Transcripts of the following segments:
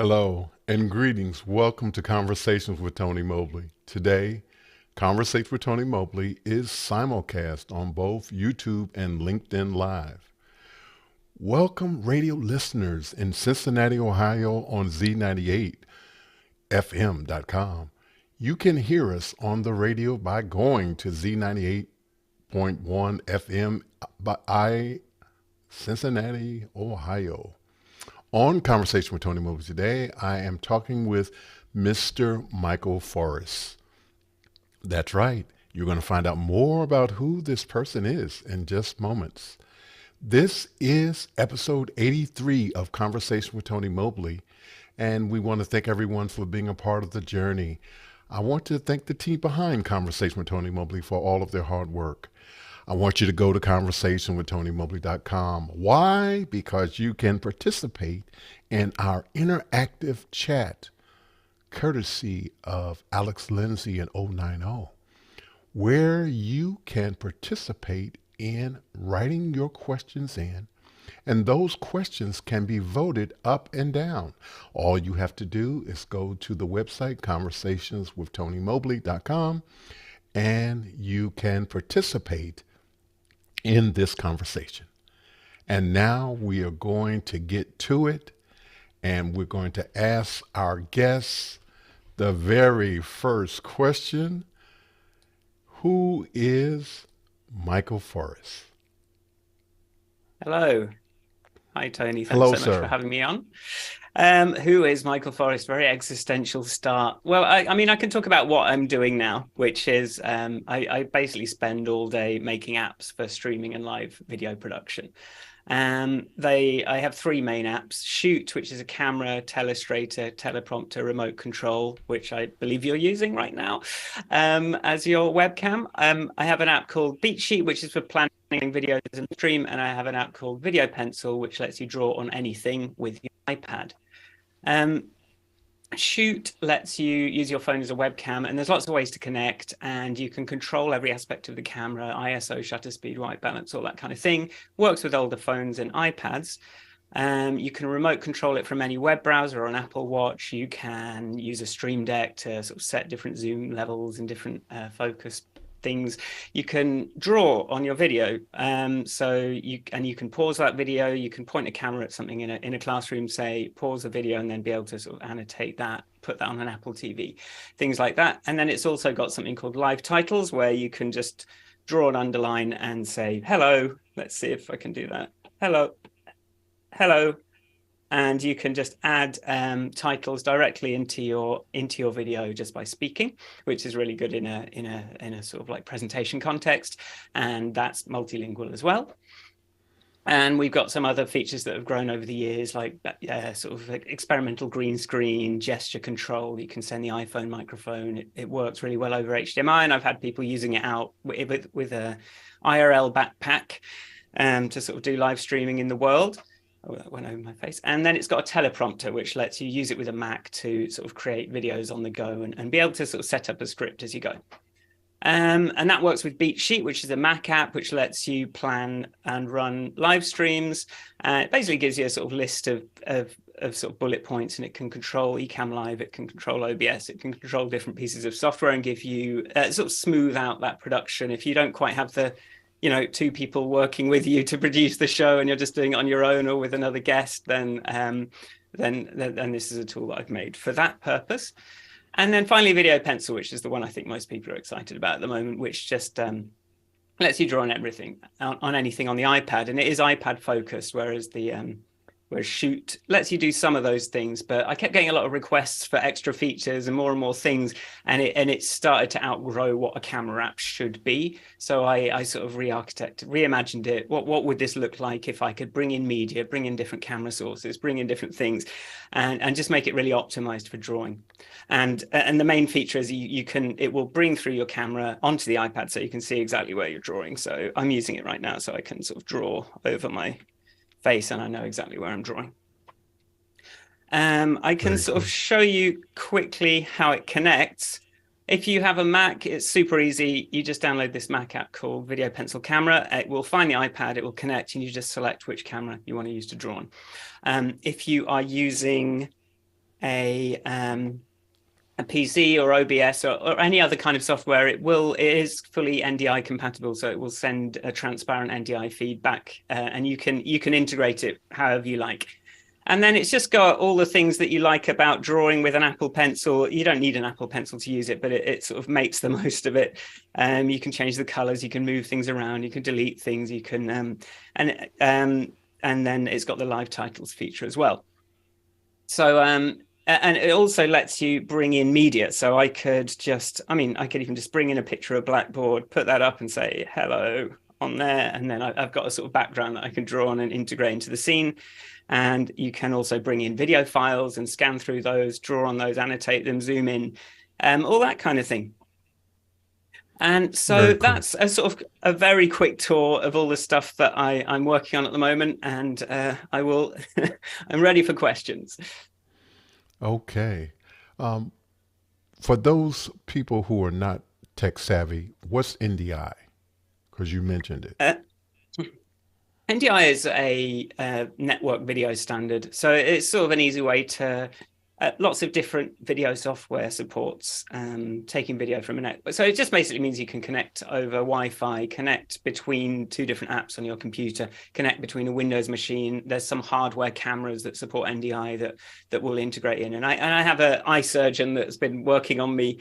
Hello and greetings. Welcome to Conversations with Tony Mobley. Today, Conversation with Tony Mobley is simulcast on both YouTube and LinkedIn Live. Welcome radio listeners in Cincinnati, Ohio on Z98FM.com. You can hear us on the radio by going to Z98.1 FM by Cincinnati, Ohio. On Conversation with Tony Mobley today, I am talking with Mr. Michael Forrest. That's right. You're going to find out more about who this person is in just moments. This is episode 83 of Conversation with Tony Mobley, and we want to thank everyone for being a part of the journey. I want to thank the team behind Conversation with Tony Mobley for all of their hard work. I want you to go to conversationwithTonyMobley.com. Why? Because you can participate in our interactive chat, courtesy of Alex Lindsay and 090, where you can participate in writing your questions in, and those questions can be voted up and down. All you have to do is go to the website, conversationswithTonyMobley.com, and you can participate in this conversation. And now we are going to get to it, and we're going to ask our guests the very first question. Who is Michael Forrest? Hello. Hi, Tony. Thanks Hello, so much for having me on. Who is Michael Forrest? Very existential start. Well, I mean, I can talk about what I'm doing now, which is I basically spend all day making apps for streaming and live video production. I have three main apps: Shoot, which is a camera, Telestrator, teleprompter, remote control, which I believe you're using right now as your webcam. I have an app called Beat Sheet, which is for planning videos and stream, and I have an app called Video Pencil, which lets you draw on anything with your iPad. Shoot lets you use your phone as a webcam, and there's lots of ways to connect, and you can control every aspect of the camera: ISO, shutter speed, white balance, all that kind of thing. Works with older phones and iPads. You can remote control it from any web browser or an Apple Watch. You can use a Stream Deck to sort of set different zoom levels and different focus things. You can draw on your video, so you can pause that video. You can point a camera at something in a classroom, say pause the video, and then be able to sort of annotate that, put that on an Apple TV, things like that. And then it's also got something called live titles, where you can just draw an underline and say hello. Let's see if I can do that. Hello. And you can just add titles directly into your video just by speaking, which is really good in a sort of like presentation context, and that's multilingual as well. And we've got some other features that have grown over the years, like sort of like experimental green screen, gesture control. You can send the iPhone microphone. It works really well over HDMI, and I've had people using it out with a IRL backpack to sort of do live streaming in the world. Oh, that went over my face. And then it's got a teleprompter, which lets you use it with a Mac to sort of create videos on the go and be able to sort of set up a script as you go. And that works with Beat Sheet, which is a Mac app, which lets you plan and run live streams. It basically gives you a sort of list of sort of bullet points, and it can control Ecamm Live, it can control OBS, it can control different pieces of software and give you sort of smooth out that production. If you don't quite have the two people working with you to produce the show, and you're just doing it on your own or with another guest, then this is a tool that I've made for that purpose. And then finally, Video Pencil, which is the one I think most people are excited about at the moment, which just lets you draw on everything, on anything on the iPad, and it is iPad focused, whereas Shoot lets you do some of those things. But I kept getting a lot of requests for extra features and more things, and it started to outgrow what a camera app should be. So I sort of reimagined it. What would this look like if I could bring in media, bring in different camera sources, bring in different things, and just make it really optimized for drawing. And the main feature is it will bring through your camera onto the iPad, so you can see exactly where you're drawing. So I'm using it right now, so I can sort of draw over my face and I know exactly where I'm drawing. I can sort of show you quickly how it connects. If you have a Mac, it's super easy. You just download this Mac app called Video Pencil Camera. It will find the iPad, it will connect, and you just select which camera you want to use to draw on. If you are using a PC or OBS or any other kind of software, it is fully NDI compatible, so it will send a transparent NDI feedback, and you can integrate it however you like. And then it's just got all the things that you like about drawing with an Apple Pencil. You don't need an Apple Pencil to use it, but it sort of makes the most of it. You can change the colors, you can move things around, you can delete things, you can, and then it's got the live titles feature as well. So, and it also lets you bring in media. So I could even just bring in a picture of Blackboard, put that up and say, hello on there. And then I've got a sort of background that I can draw on and integrate into the scene. And you can also bring in video files and scan through those, draw on those, annotate them, zoom in, all that kind of thing. And so that's a sort of a very quick tour of all the stuff that I'm working on at the moment. And I'm ready for questions. Okay. For those people who are not tech savvy, what's NDI? Because you mentioned it. NDI is a network video standard. So it's sort of an easy way to, lots of different video software supports taking video from a network. So it just basically means you can connect over Wi-Fi, connect between two different apps on your computer, connect between a Windows machine. There's some hardware cameras that support NDI that will integrate in. And I have an eye surgeon that's been working on me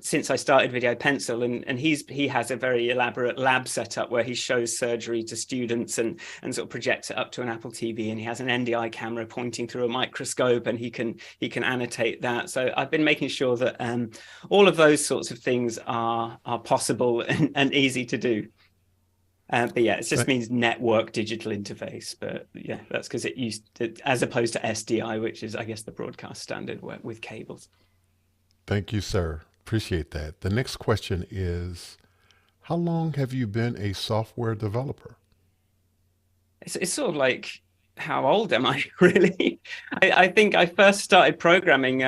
since I started Video Pencil, and he has a very elaborate lab setup where he shows surgery to students and sort of projects it up to an Apple TV, and he has an NDI camera pointing through a microscope, and he can annotate that. So I've been making sure that all of those sorts of things are possible and easy to do. But yeah, it just means network digital interface. But yeah, that's because it used to, as opposed to SDI, which is, I guess, the broadcast standard with cables. Thank you, sir. Appreciate that. The next question is, how long have you been a software developer? It's sort of like, how old am I, really? I think I first started programming.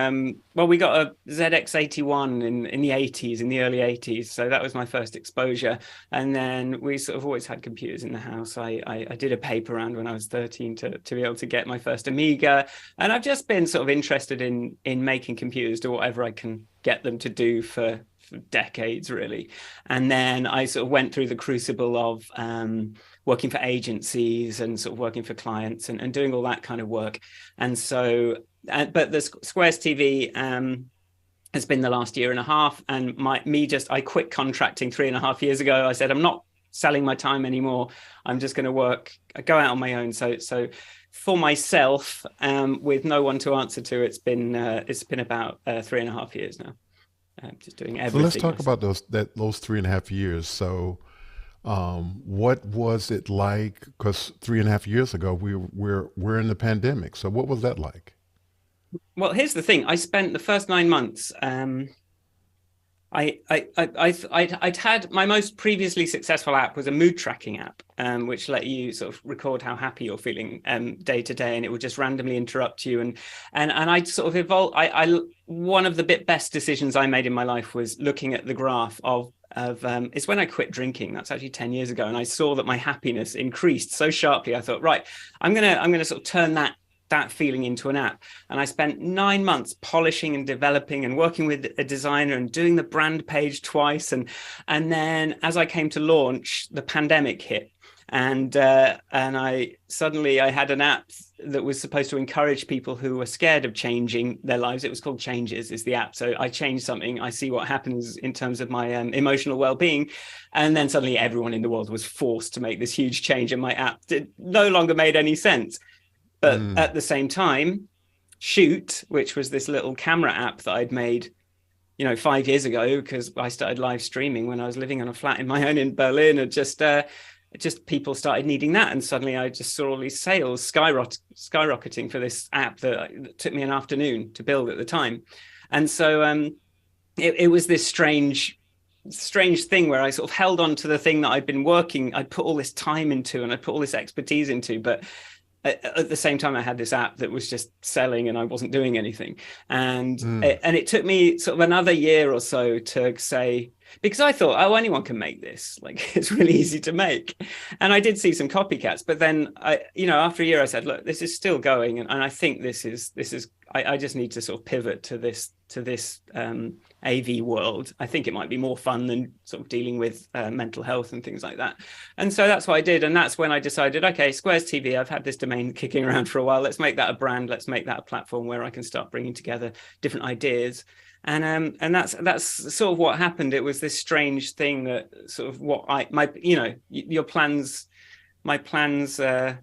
Well, we got a ZX81 in the 80s, in the early 80s. So that was my first exposure. And then we sort of always had computers in the house. I did a paper round when I was 13 to be able to get my first Amiga. And I've just been sort of interested in making computers do whatever I can get them to do for decades, really. And then I sort of went through the crucible of working for agencies and sort of working for clients and doing all that kind of work. And so, but the Squares TV has been the last year and a half. And I quit contracting 3.5 years ago. I said, I'm not selling my time anymore. I'm just going to go out on my own. So for myself, with no one to answer to, it's been about 3.5 years now. Just doing everything. So let's talk about those 3.5 years. So what was it like? Because 3.5 years ago we're in the pandemic. So what was that like? Well, here's the thing. I spent the first 9 months. I'd had my most previously successful app was a mood tracking app, which let you sort of record how happy you're feeling day to day, and it would just randomly interrupt you. And I'd sort of evolved. One of the best decisions I made in my life was looking at the graph of it's when I quit drinking. That's actually 10 years ago, and I saw that my happiness increased so sharply. I thought, right, I'm gonna sort of turn that feeling into an app. And I spent 9 months polishing and developing and working with a designer and doing the brand page twice. And then as I came to launch, the pandemic hit. And I had an app that was supposed to encourage people who were scared of changing their lives. It was called Changes, is the app. So I change something, I see what happens in terms of my emotional well-being. And then suddenly everyone in the world was forced to make this huge change, and my app no longer made any sense. But at the same time, Shoot, which was this little camera app that I'd made, 5 years ago, because I started live streaming when I was living on a flat in my own in Berlin, and just people started needing that. And suddenly I just saw all these sales skyrocketing for this app that took me an afternoon to build at the time. And so it was this strange thing where I sort of held on to the thing that I'd put all this time into and I'd put all this expertise into, but at the same time, I had this app that was just selling and I wasn't doing anything. And it took me sort of another year or so to say, because I thought, oh, anyone can make this. Like, it's really easy to make. And I did see some copycats. But then, after a year, I said, look, this is still going. And I think this is I just need to sort of pivot to this AV world. I think it might be more fun than sort of dealing with mental health and things like that. And so that's what I did. And that's when I decided, okay, Squares TV, I've had this domain kicking around for a while. Let's make that a brand. Let's make that a platform where I can start bringing together different ideas. And that's sort of what happened. It was this strange thing that sort of your plans, my plans, yeah,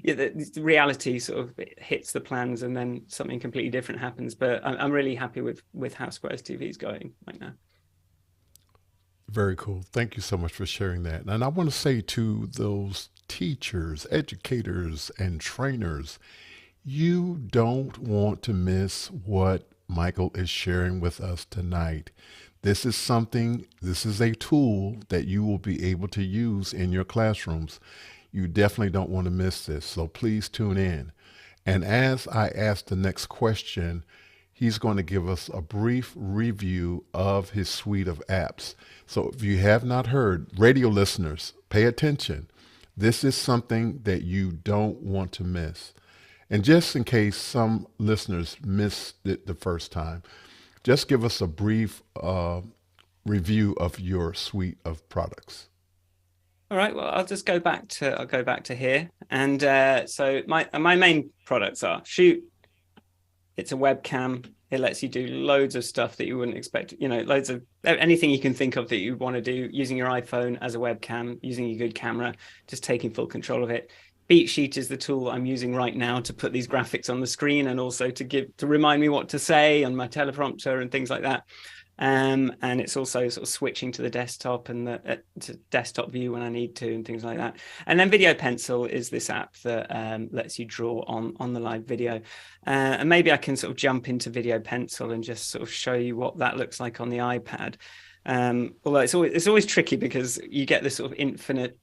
the reality sort of hits the plans, and then something completely different happens. But I'm really happy with how Squares TV is going right now. Very cool. Thank you so much for sharing that. And I want to say to those teachers, educators, and trainers, you don't want to miss what Michael is sharing with us tonight. This is a tool that you will be able to use in your classrooms. You definitely don't want to miss this, so please tune in. And as I ask the next question, he's going to give us a brief review of his suite of apps. So if you have not heard, radio listeners, pay attention. This is something that you don't want to miss. And just in case some listeners missed it the first time, just give us a brief review of your suite of products. All right. Well, I'll go back to here, and so my main products are Shoot. It's a webcam. It lets you do loads of stuff that you wouldn't expect. Loads of anything you can think of that you want to do using your iPhone as a webcam, using a good camera, just taking full control of it. BeatSheet is the tool I'm using right now to put these graphics on the screen, and also to remind me what to say on my teleprompter and things like that. And it's also sort of switching to the desktop and to desktop view when I need to, and things like that. And then Video Pencil is this app that lets you draw on the live video. And maybe I can sort of jump into Video Pencil and just sort of show you what that looks like on the iPad. Although it's always tricky because you get this sort of infinite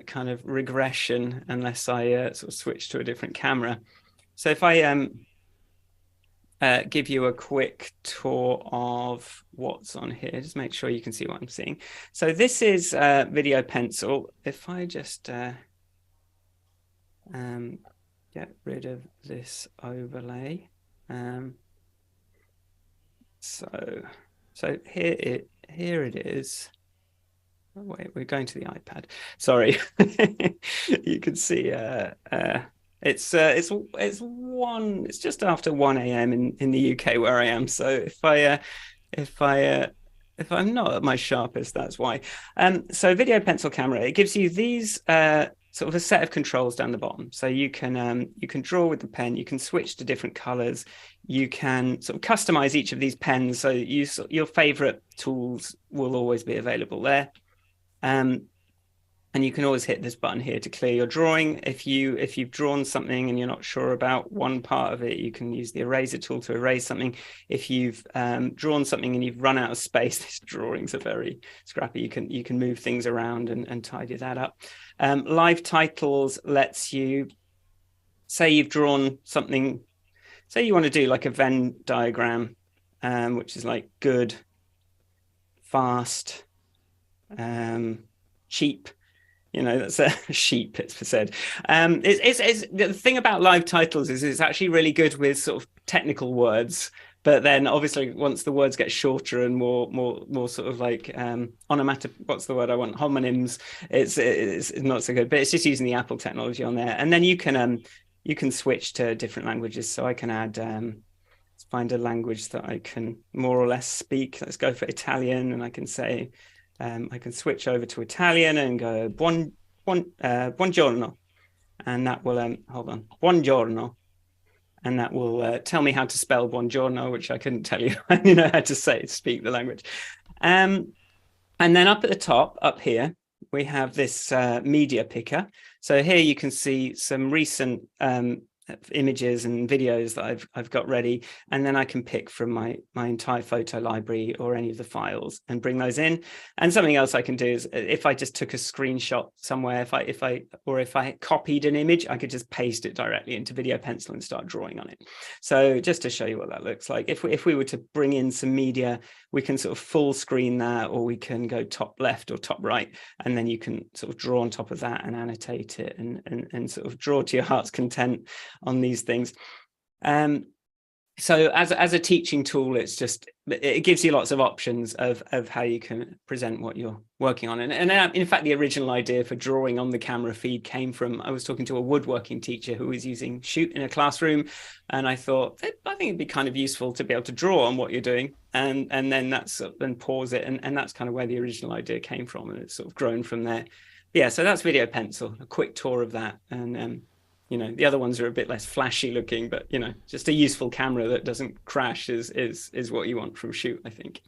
kind of regression unless I sort of switch to a different camera. So if I give you a quick tour of what's on here, just make sure you can see what I'm seeing. So this is Video Pencil. If I just get rid of this overlay. So here it is. Oh, wait, we're going to the iPad. Sorry, you can see it's just after 1 a.m. in the UK where I am. So if I'm not at my sharpest, that's why. So Video Pencil camera, it gives you these sort of a set of controls down the bottom. So you can draw with the pen, you can switch to different colors, you can sort of customize each of these pens. So your favorite tools will always be available there. And you can always hit this button here to clear your drawing. If you've drawn something and you're not sure about one part of it, you can use the eraser tool to erase something. If you've drawn something and you've run out of space, these drawings are very scrappy. You can move things around and tidy that up. Live Titles lets you, say you've drawn something, say you want to do like a Venn diagram, which is like good, fast, cheap. That's a sheep, it's said. It's the thing about Live Titles is it's actually really good with sort of technical words, but then obviously once the words get shorter and more sort of like what's the word I want, homonyms, it's not so good. But it's just using the Apple technology on there, and then you can switch to different languages. So I can add let's find a language that I can more or less speak. Let's go for Italian, and I can say. I can switch over to Italian and go buongiorno, and that will hold on, buongiorno, and that will tell me how to spell buongiorno, which I couldn't tell you. I didn't know how to speak the language. And then up at the top, up here, we have this media picker. So here you can see some recent images and videos that I've got ready, and then I can pick from my entire photo library or any of the files and bring those in. And something else I can do is if I just took a screenshot somewhere, if I copied an image, I could just paste it directly into Video Pencil and start drawing on it. So just to show you what that looks like, if we were to bring in some media, we can sort of full screen that, or we can go top left or top right, and then you can sort of draw on top of that and annotate it and sort of draw to your heart's content. on these things. So as a teaching tool, it gives you lots of options of how you can present what you're working on. And in fact, the original idea for drawing on the camera feed came from, I was talking to a woodworking teacher who was using Shoot in a classroom. And I thought, I think it'd be kind of useful to be able to draw on what you're doing and then pause it. And that's kind of where the original idea came from. And it's sort of grown from there. Yeah, so that's Video Pencil, a quick tour of that. And the other ones are a bit less flashy looking, but just a useful camera that doesn't crash is what you want from Shoot, I think.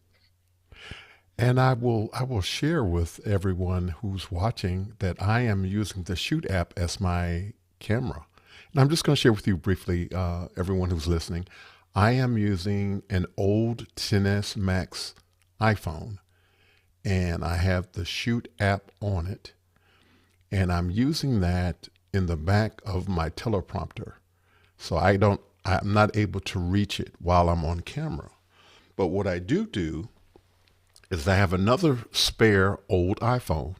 And I will share with everyone who's watching that I am using the Shoot app as my camera. And I'm just going to share with you briefly, everyone who's listening. I am using an old XS Max iPhone, and I have the Shoot app on it, and I'm using that in the back of my teleprompter. So I'm not able to reach it while I'm on camera. But what I do is I have another spare old iPhone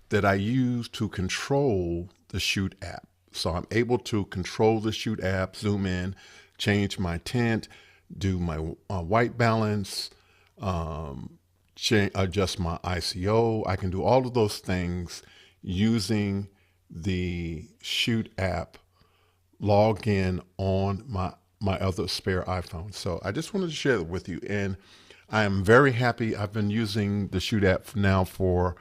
that I use to control the Shoot app. So I'm able to control the Shoot app, zoom in, change my tint, do my white balance, adjust my ICO. I can do all of those things using the Shoot app, log in on my other spare iPhone. So I just wanted to share it with you. And I am very happy. I've been using the Shoot app now for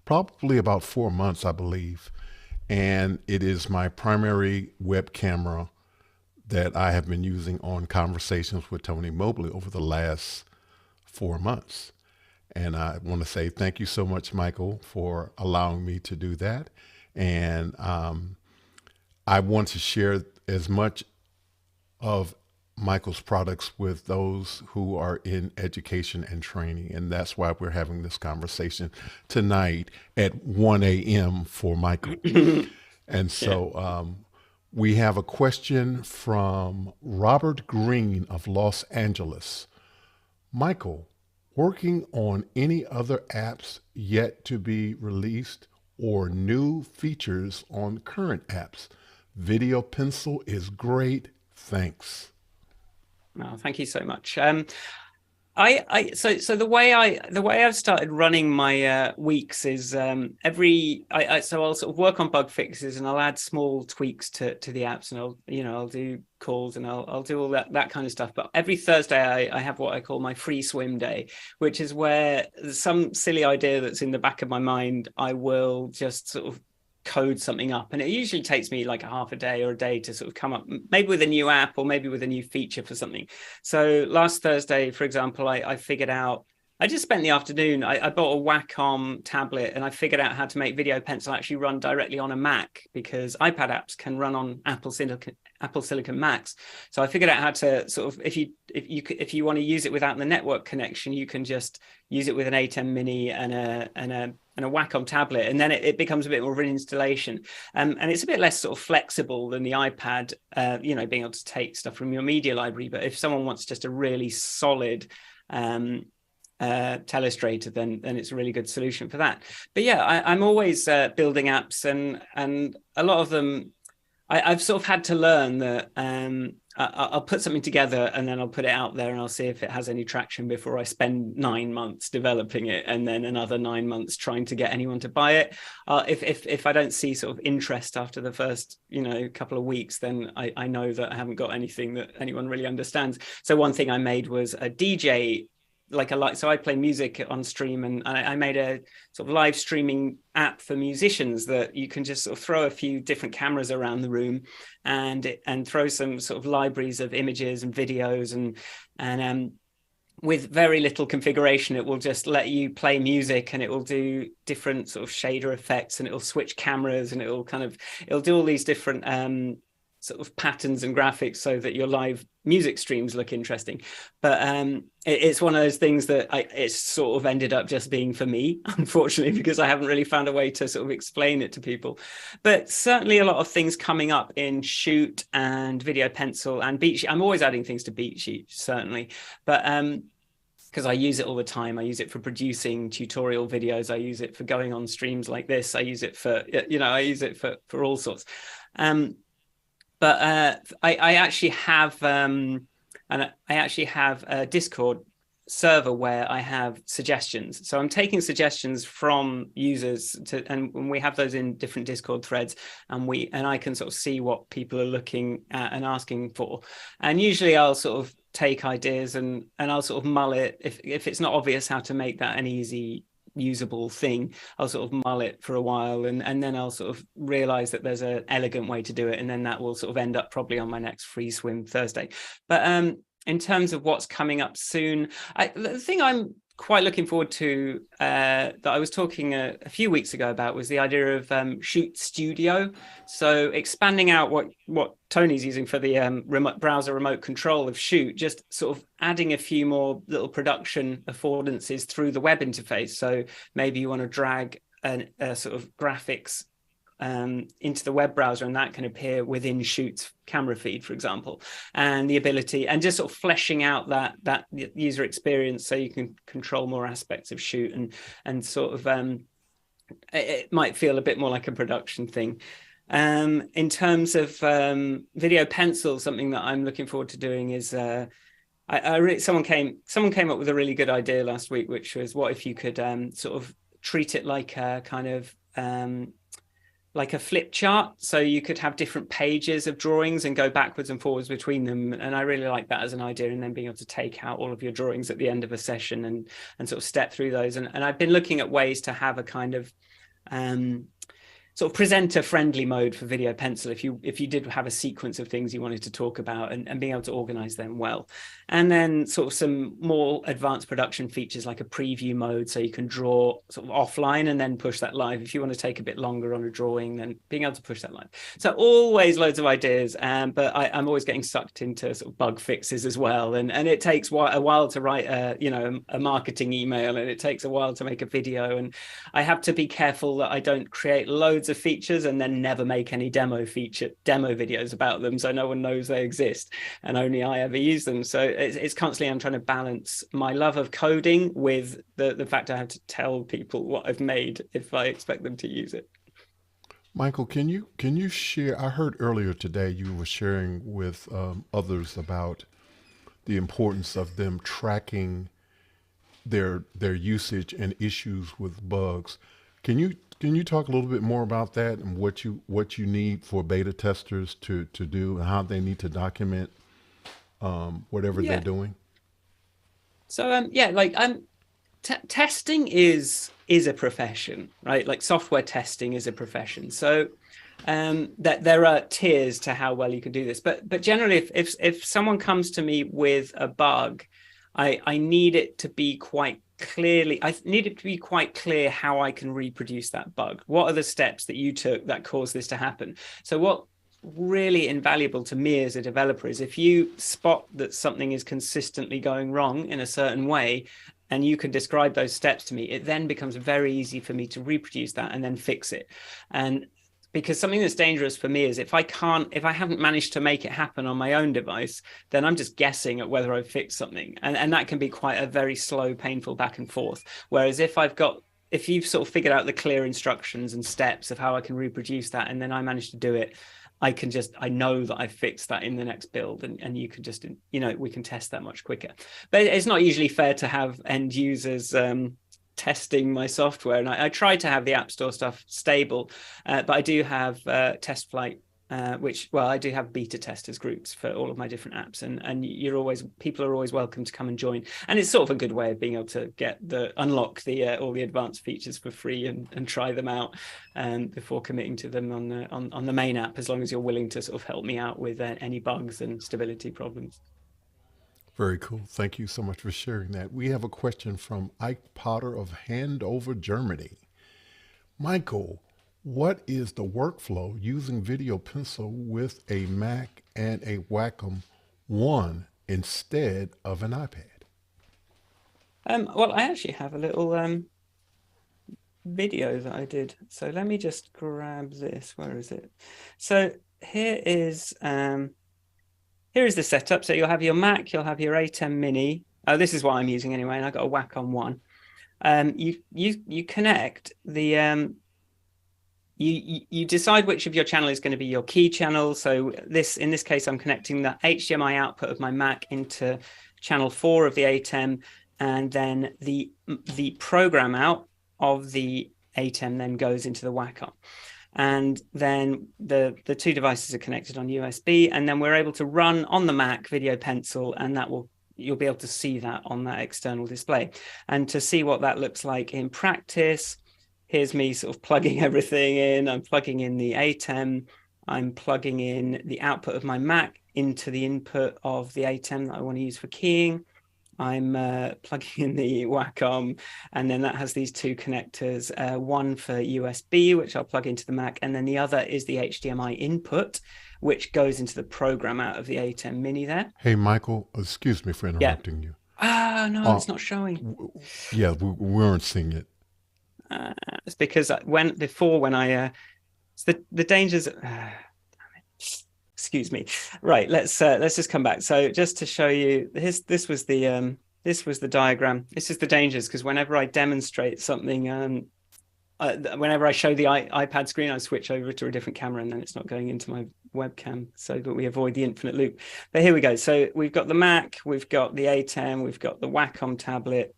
probably about 4 months, I believe. And it is my primary web camera that I have been using on Conversations with Tony Mobley over the last 4 months. And I want to say thank you so much, Michael, for allowing me to do that. And I want to share as much of Michael's products with those who are in education and training. And that's why we're having this conversation tonight at 1 a.m. for Michael. And so we have a question from Robert Green of Los Angeles. Michael, working on any other apps yet to be released or new features on current apps? Video Pencil is great. Thanks. Oh, thank you so much. So the way I've started running my weeks is so I'll sort of work on bug fixes and I'll add small tweaks to the apps, and I'll do calls and I'll do all that kind of stuff. But every Thursday I have what I call my free swim day, which is where some silly idea that's in the back of my mind, I will just sort of code something up, and it usually takes me like a half a day or a day to sort of come up maybe with a new app or maybe with a new feature for something. So last Thursday, for example, I figured out, I just spent the afternoon, I bought a Wacom tablet and I figured out how to make Video Pencil actually run directly on a Mac, because iPad apps can run on Apple Silicon Macs. So I figured out how to sort of, if you want to use it without the network connection, you can just use it with an A10 Mini and a Wacom tablet, and then it becomes a bit more of an installation. And it's a bit less sort of flexible than the iPad, being able to take stuff from your media library. But if someone wants just a really solid telestrator, then it's a really good solution for that. But yeah, I'm always building apps, and a lot of them I've sort of had to learn that I'll put something together and then I'll put it out there and I'll see if it has any traction before I spend 9 months developing it and then another 9 months trying to get anyone to buy it. If I don't see sort of interest after the first couple of weeks, then I know that I haven't got anything that anyone really understands. So one thing I made was a DJ, so I play music on stream, and I made a sort of live streaming app for musicians that you can just sort of throw a few different cameras around the room and throw some sort of libraries of images and videos, and with very little configuration, it will just let you play music, and it will do different sort of shader effects, and it will switch cameras, and it'll do all these different sort of patterns and graphics so that your live music streams look interesting. But it's one of those things that it's sort of ended up just being for me, unfortunately, because I haven't really found a way to sort of explain it to people. But certainly a lot of things coming up in Shoot and Video Pencil and BeatSheet. I'm always adding things to BeatSheet, certainly. But because I use it all the time. I use it for producing tutorial videos. I use it for going on streams like this. I use it for, I use it for all sorts. but I actually have a Discord server where I have suggestions. So I'm taking suggestions from users and we have those in different Discord threads, and I can sort of see what people are looking at and asking for. And usually I'll sort of take ideas and I'll sort of mull it if it's not obvious how to make that an easy usable thing. I'll sort of mull it for a while and then I'll sort of realize that there's an elegant way to do it, and then that will sort of end up probably on my next free swim Thursday. But in terms of what's coming up soon, the thing I'm quite looking forward to that I was talking a few weeks ago about was the idea of Shoot Studio. So expanding out what Tony's using for the browser remote control of Shoot, just sort of adding a few more little production affordances through the web interface. So maybe you want to drag a sort of graphics into the web browser, and that can appear within Shoot's camera feed, for example, and the ability and just sort of fleshing out that user experience so you can control more aspects of Shoot and sort of it might feel a bit more like a production thing. In terms of video pencil, something that I'm looking forward to doing is someone came up with a really good idea last week, which was what if you could sort of treat it like a kind of like a flip chart, so you could have different pages of drawings and go backwards and forwards between them. And I really like that as an idea, and then being able to take out all of your drawings at the end of a session and sort of step through those. And I've been looking at ways to have a kind of sort of presenter friendly mode for video pencil if you did have a sequence of things you wanted to talk about, and being able to organize them well. And then sort of some more advanced production features like a preview mode, so you can draw sort of offline and then push that live. If you want to take a bit longer on a drawing, then being able to push that live. So always loads of ideas, but I'm always getting sucked into sort of bug fixes as well. And it takes a while to write a marketing email, and it takes a while to make a video. And I have to be careful that I don't create loads of features and then never make any demo videos about them, so no one knows they exist and only I ever use them. So it's constantly I'm trying to balance my love of coding with the fact I have to tell people what I've made if I expect them to use it. Michael, can you share? I heard earlier today you were sharing with others about the importance of them tracking their usage and issues with bugs. Can you talk a little bit more about that and what you need for beta testers to do and how they need to document whatever they're doing? So testing is a profession, right? Like software testing is a profession. So that there are tiers to how well you can do this, but generally, if someone comes to me with a bug, I need it to be quite clear how I can reproduce that bug. What are the steps that you took that caused this to happen? So what really invaluable to me as a developer is if you spot that something is consistently going wrong in a certain way and you can describe those steps to me, it then becomes very easy for me to reproduce that and then fix it. And because something that's dangerous for me is if I haven't managed to make it happen on my own device, then I'm just guessing at whether I've fixed something. And that can be quite a very slow, painful back and forth. Whereas if you've sort of figured out the clear instructions and steps of how I can reproduce that, and then I manage to do it, I know that I've fixed that in the next build, and you can just, we can test that much quicker. But it's not usually fair to have end users testing my software, and I try to have the App Store stuff stable, but I do have Test Flight, I do have beta testers groups for all of my different apps, and people are always welcome to come and join. And it's sort of a good way of being able to unlock all the advanced features for free and try them out before committing to them on the main app, as long as you're willing to sort of help me out with any bugs and stability problems. Very cool. Thank you so much for sharing that. We have a question from Ike Potter of Handover, Germany. Michael, what is the workflow using Video Pencil with a Mac and a Wacom One instead of an iPad? Well, I actually have a little video that I did. So let me just grab this. Where is it? So here is the setup. So you'll have your Mac, you'll have your A10 Mini. Oh, this is what I'm using anyway, and I've got a Wacom One. You connect the you decide which of your channel is going to be your key channel. So in this case, I'm connecting the HDMI output of my Mac into channel 4 of the ATEM, and then the program out of the ATEM then goes into the Wacom. And then the two devices are connected on USB, and then we're able to run on the Mac Video Pencil, and you'll be able to see that on that external display. And to see what that looks like in practice, here's me sort of plugging everything in. I'm plugging in the ATEM. I'm plugging in the output of my Mac into the input of the ATEM that I want to use for keying. I'm plugging in the Wacom, and then that has these two connectors, one for USB, which I'll plug into the Mac, and then the other is the HDMI input, which goes into the program out of the ATEM Mini there. Hey, Michael, excuse me for interrupting you. Ah, no, it's not showing. Yeah, we weren't seeing it. It's because when I it's the dangers. Excuse me. Right, let's just come back. So just to show you, this was the diagram. This is the dangers, because whenever I demonstrate something, whenever I show the iPad screen, I switch over to a different camera, and then it's not going into my webcam, so that we avoid the infinite loop. But here we go. So we've got the Mac, we've got the ATEM, we've got the Wacom tablet.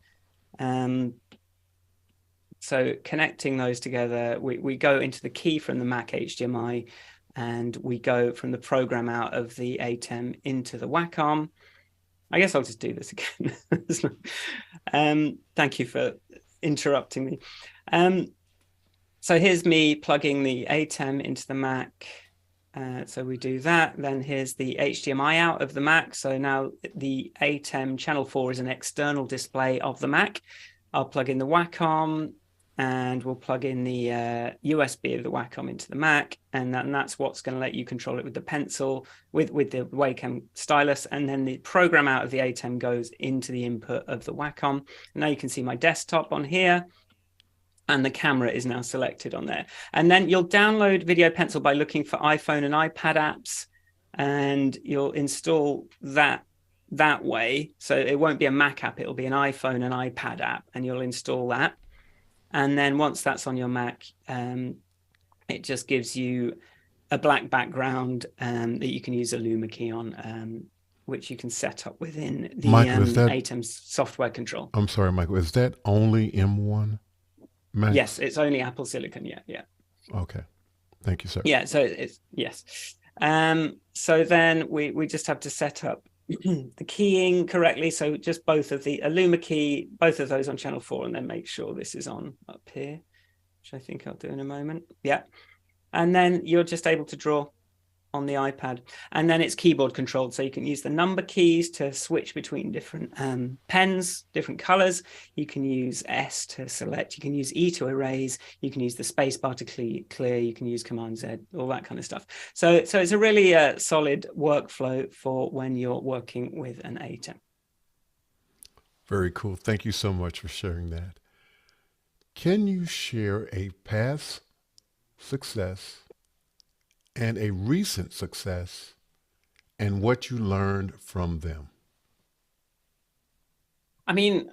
So connecting those together, we go into the key from the Mac HDMI, and we go from the program out of the ATEM into the Wacom. I guess I'll just do this again. Thank you for interrupting me. So here's me plugging the ATEM into the Mac. So we do that. Then here's the HDMI out of the Mac. So now the ATEM channel 4 is an external display of the Mac. I'll plug in the Wacom, and we'll plug in the USB of the Wacom into the Mac, and that's what's going to let you control it with the pencil, with the Wacom stylus, and then the program out of the ATEM goes into the input of the Wacom. And now you can see my desktop on here, and the camera is now selected on there. And then you'll download Video Pencil by looking for iPhone and iPad apps, and you'll install that way. So it won't be a Mac app, it'll be an iPhone and iPad app, and you'll install that. And then once that's on your Mac, it just gives you a black background that you can use a Luma key on, which you can set up within the ATEM's software control. I'm sorry, Michael, is that only M1 Mac? Yes, it's only Apple Silicon. Yeah. Okay. Thank you, sir. Yeah, so it's, yes. So then we just have to set up the keying correctly. So just both of the Luma key, both of those on channel 4, and then make sure this is on up here, which I think I'll do in a moment. Yeah. And then you're just able to draw on the iPad, and then it's keyboard controlled. So you can use the number keys to switch between different pens, different colors. You can use S to select, you can use E to erase, you can use the space bar to clear, you can use Command Z, all that kind of stuff. So it's a really solid workflow for when you're working with an ATEM. Very cool. Thank you so much for sharing that. Can you share a past success and a recent success and what you learned from them? I mean,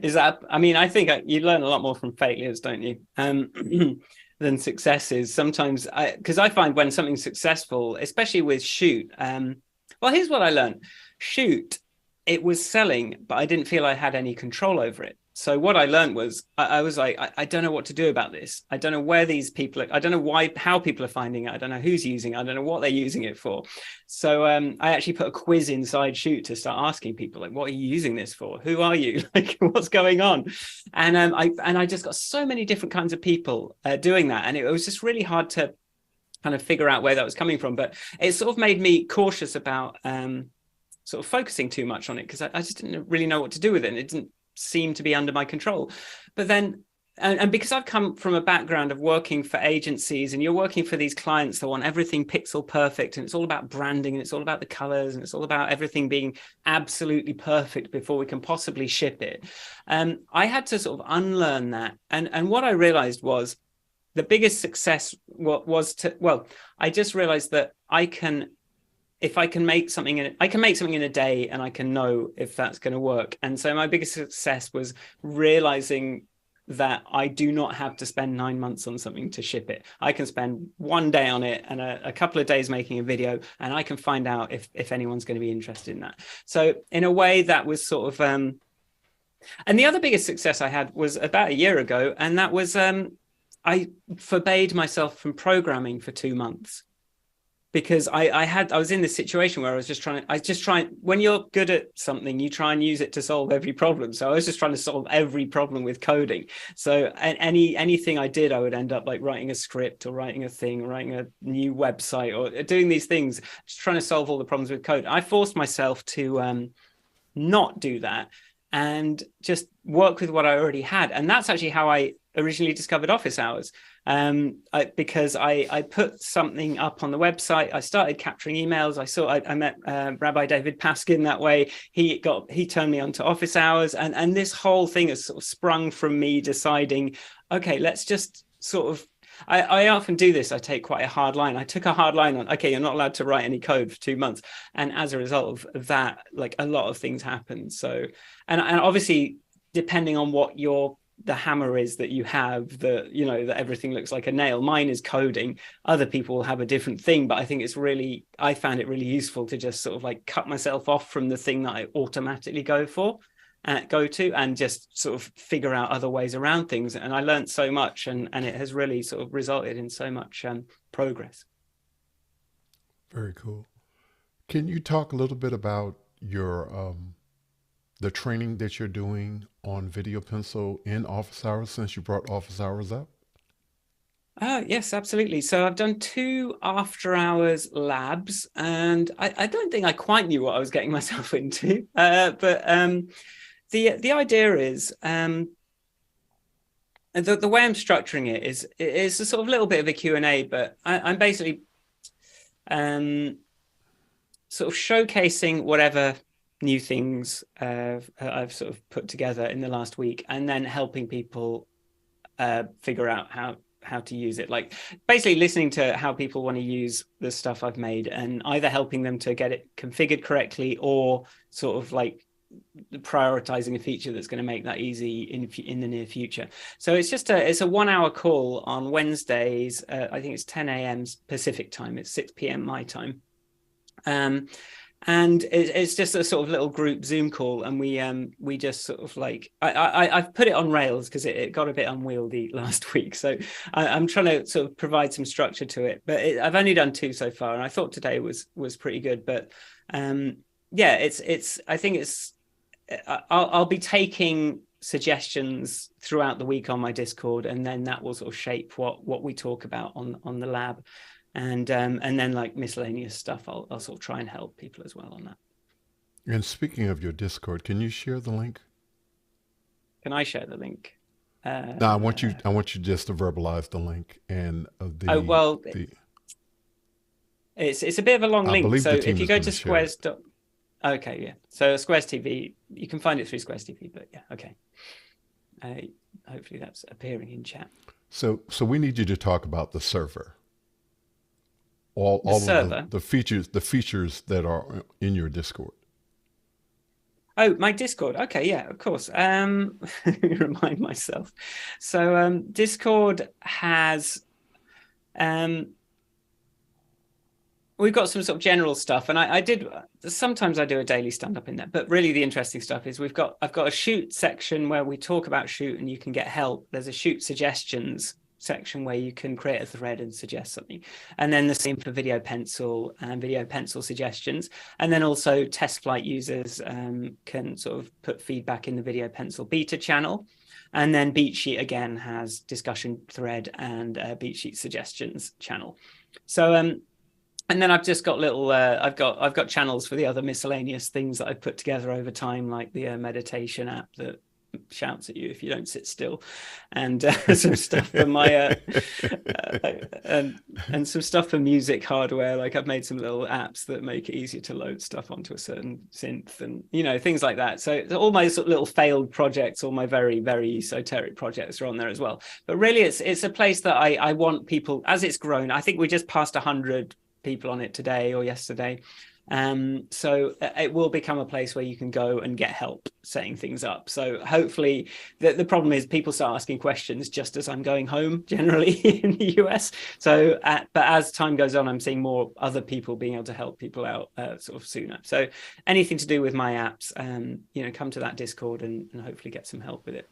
is that, I mean, I think you learn a lot more from failures, don't you? Than successes. Sometimes, because I find when something's successful, especially with Shoot, well, here's what I learned. Shoot, it was selling, but I didn't feel I had any control over it. So what I learned was, I was like, I don't know what to do about this. I don't know where these people are. I don't know how people are finding it. I don't know who's using it. I don't know what they're using it for. So I actually put a quiz inside Shoot to start asking people, like, what are you using this for? Who are you? Like, what's going on? And I just got so many different kinds of people doing that. And it was just really hard to kind of figure out where that was coming from. But it sort of made me cautious about sort of focusing too much on it, because I just didn't really know what to do with it. And it didn't seem to be under my control. But then, and because I've come from a background of working for agencies, and you're working for these clients that want everything pixel perfect, and it's all about branding, and it's all about the colors, and it's all about everything being absolutely perfect before we can possibly ship it. I had to sort of unlearn that. And what I realized was the biggest success I just realized that if I can make something in a day, and I can know if that's going to work. And so my biggest success was realizing that I do not have to spend 9 months on something to ship it. I can spend one day on it and a couple of days making a video, and I can find out if anyone's going to be interested in that. So in a way, that was sort of and the other biggest success I had was about a year ago, and that was I forbade myself from programming for 2 months, because I was in this situation where I was just trying, when you're good at something, you try and use it to solve every problem. So I was just trying to solve every problem with coding. So anything I did, I would end up like writing a script or writing a thing, or writing a new website, or doing these things, just trying to solve all the problems with code. I forced myself to not do that and just work with what I already had. And that's actually how I originally discovered office hours. Because I put something up on the website. I started capturing emails. I met Rabbi David Paskin that way. He turned me on to office hours, and this whole thing has sort of sprung from me deciding, okay, let's just sort of, I often do this. I take quite a hard line. I took a hard line on, okay, you're not allowed to write any code for 2 months. And as a result of that, like, a lot of things happened. So, and obviously, depending on what the hammer is that you have, that everything looks like a nail. Mine is coding. Other people will have a different thing, but I think I found it really useful to just sort of like cut myself off from the thing that I automatically go to, and just sort of figure out other ways around things. And I learned so much, and it has really sort of resulted in so much progress. Very cool. Can you talk a little bit about your the training that you're doing on Video Pencil in office hours, since you brought office hours up? Yes, absolutely. So I've done 2 after hours labs, and I don't think I quite knew what I was getting myself into. But the idea is, the way I'm structuring it is a sort of little bit of a Q&A, but I'm basically sort of showcasing whatever new things I've sort of put together in the last week, and then helping people figure out how to use it. Like, basically listening to how people want to use the stuff I've made, and either helping them to get it configured correctly, or sort of like prioritizing a feature that's going to make that easy in the near future. So it's a 1 hour call on Wednesdays. I think it's 10 a.m. Pacific time. It's 6 p.m. my time. And it's just a sort of little group Zoom call, and we just sort of like, I've put it on rails because it got a bit unwieldy last week. So I'm trying to sort of provide some structure to it. But I've only done 2 so far, and I thought today was pretty good. But yeah, I think I'll be taking suggestions throughout the week on my Discord, and then that will sort of shape what we talk about on the lab. And then like miscellaneous stuff, I'll sort of try and help people as well on that. And speaking of your Discord, can you share the link? Can I share the link? No, I want you just to verbalize the link and it's a bit of a long link. So if you go to Squares. Okay, yeah. So Squares TV, you can find it through Squares TV. But yeah, okay. Hopefully that's appearing in chat. So we need you to talk about the server. All of the features that are in your Discord. Oh, my Discord. Okay, yeah, of course. Let me remind myself. So Discord has we've got some sort of general stuff, and sometimes I do a daily stand-up in there, but really the interesting stuff is I've got a shoot section where we talk about shoot and you can get help. There's a shoot suggestions section where you can create a thread and suggest something, and then the same for Video Pencil and Video Pencil suggestions. And then also test flight users can sort of put feedback in the Video Pencil beta channel. And then BeatSheet again has discussion thread and BeatSheet suggestions channel. So and then I've just got little I've got channels for the other miscellaneous things that I've put together over time, like the meditation app that shouts at you if you don't sit still, and some stuff for my and some stuff for music hardware. Like, I've made some little apps that make it easier to load stuff onto a certain synth, and things like that. So all my sort of little failed projects, all my very, very esoteric projects are on there as well. But really it's a place that I want people, as it's grown. I think we just passed 100 people on it today or yesterday. So it will become a place where you can go and get help setting things up. So hopefully the problem is people start asking questions just as I'm going home generally in the US. So, but as time goes on, I'm seeing more other people being able to help people out sort of sooner. So anything to do with my apps, come to that Discord and hopefully get some help with it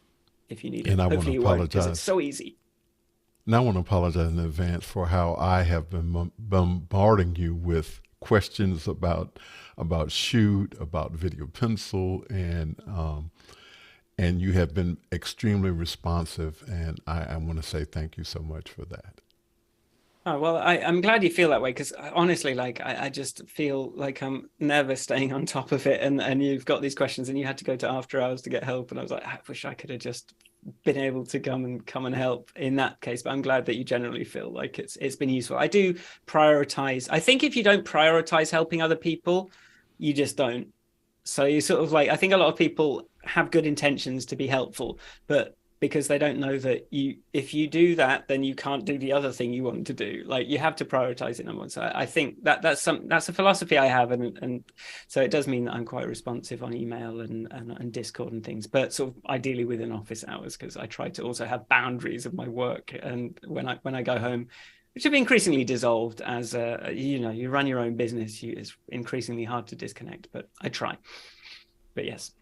if you need it. And I want to Hopefully you won't, because it's apologize. so easy. And I want to apologize in advance for how I have been bombarding you with questions about Shoot, about Video Pencil, and you have been extremely responsive. And I want to say thank you so much for that. Oh, well, I'm glad you feel that way, because honestly, like I just feel like I'm never staying on top of it. And you've got these questions and you had to go to after hours to get help. And I was like, I wish I could have just been able to come and help in that case. But I'm glad that you generally feel like it's been useful. I do prioritize. I think if you don't prioritize helping other people, you just don't. So you sort of like, I think a lot of people have good intentions to be helpful, but because they don't know that if you do that, then you can't do the other thing you want to do. Like you have to prioritize it, number one. So I think that's a philosophy I have, and so it does mean that I'm quite responsive on email and Discord and things, but sort of ideally within office hours, because I try to also have boundaries of my work and when I go home, which have increasingly dissolved as you run your own business. It's increasingly hard to disconnect, but I try. But yes,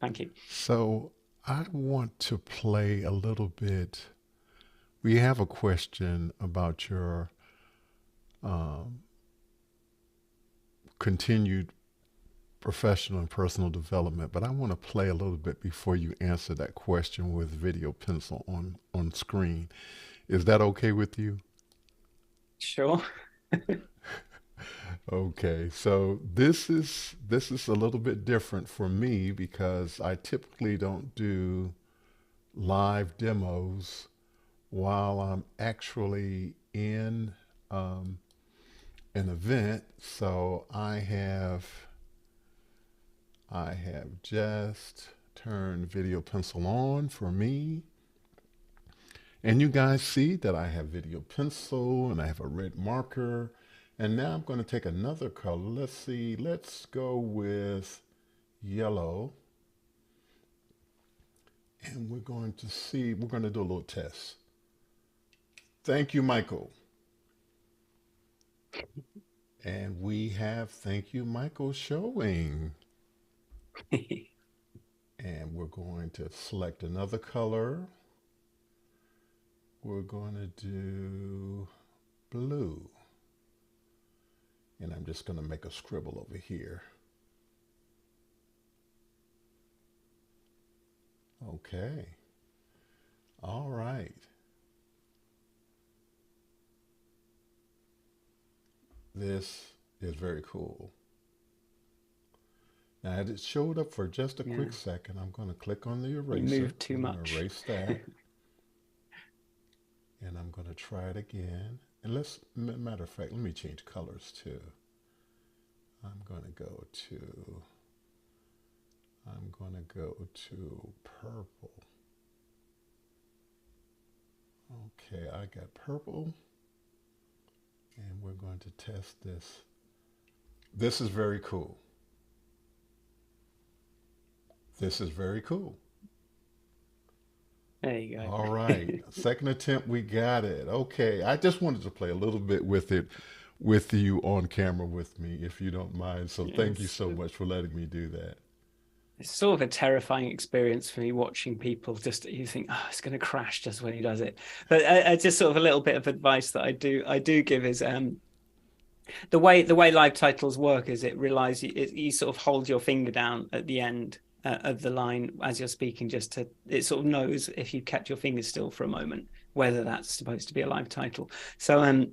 thank you. So I want to play a little bit. We have a question about your continued professional and personal development, but I want to play a little bit before you answer that question with Video Pencil on screen. Is that okay with you? Sure. Okay, so this is a little bit different for me because I typically don't do live demos while I'm actually in an event. So I have just turned Video Pencil on for me. And you guys see that I have Video Pencil and I have a red marker. And now I'm going to take another color. Let's see. Let's go with yellow. And we're going to do a little test. Thank you, Michael. And we have thank you, Michael, showing. And we're going to select another color. We're going to do blue. And I'm just going to make a scribble over here. Okay. All right. This is very cool. Now, it showed up for just a quick second. I'm going to click on the eraser. You moved too much. Erase that. And I'm going to try it again. And matter of fact, let me change colors too. I'm going to go to purple. Okay, I got purple. And we're going to test this. This is very cool. This is very cool. There you go. All right. Second attempt, we got it. Okay. I just wanted to play a little bit with it with you on camera with me, if you don't mind. So thank you so much for letting me do that. It's sort of a terrifying experience for me watching people you think, oh, it's going to crash just when he does it. But just sort of a little bit of advice that I do give is the way live titles work is it relies, you sort of hold your finger down at the end of the line as you're speaking, it sort of knows if you kept your fingers still for a moment whether that's supposed to be a live title. So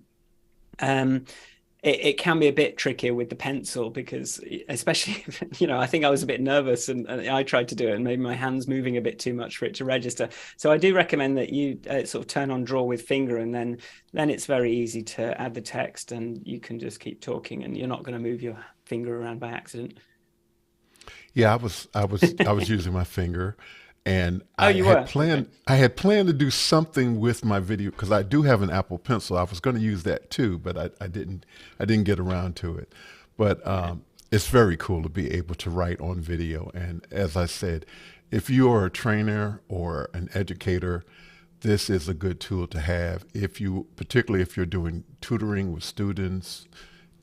it can be a bit trickier with the pencil because, especially I think I was a bit nervous and I tried to do it and maybe my hands moving a bit too much for it to register. So I do recommend that you sort of turn on draw with finger, and then it's very easy to add the text and you can just keep talking and you're not going to move your finger around by accident. Yeah, I was using my finger, And Oh, you were? Okay. I had planned to do something with my video because I do have an Apple Pencil. I was going to use that too, but I didn't get around to it. But it's very cool to be able to write on video. And as I said, if you are a trainer or an educator, this is a good tool to have. Particularly if you're doing tutoring with students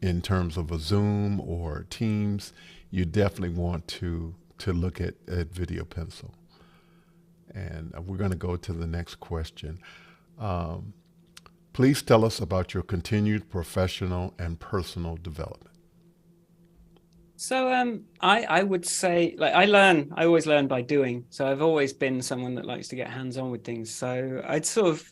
in terms of a Zoom or Teams, you definitely want to look at Video Pencil. And we're going to go to the next question. Please tell us about your continued professional and personal development. So I would say, like, I always learn by doing. So I've always been someone that likes to get hands-on with things. So I'd sort of,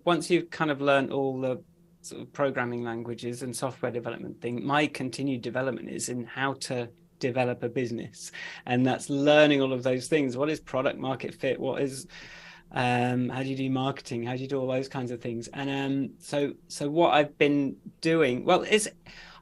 once you've kind of learned all the sort of programming languages and software development thing, my continued development is in how to develop a business. And that's learning all of those things. What is product market fit? What is how do you do marketing? How do you do all those kinds of things? And so what I've been doing, well,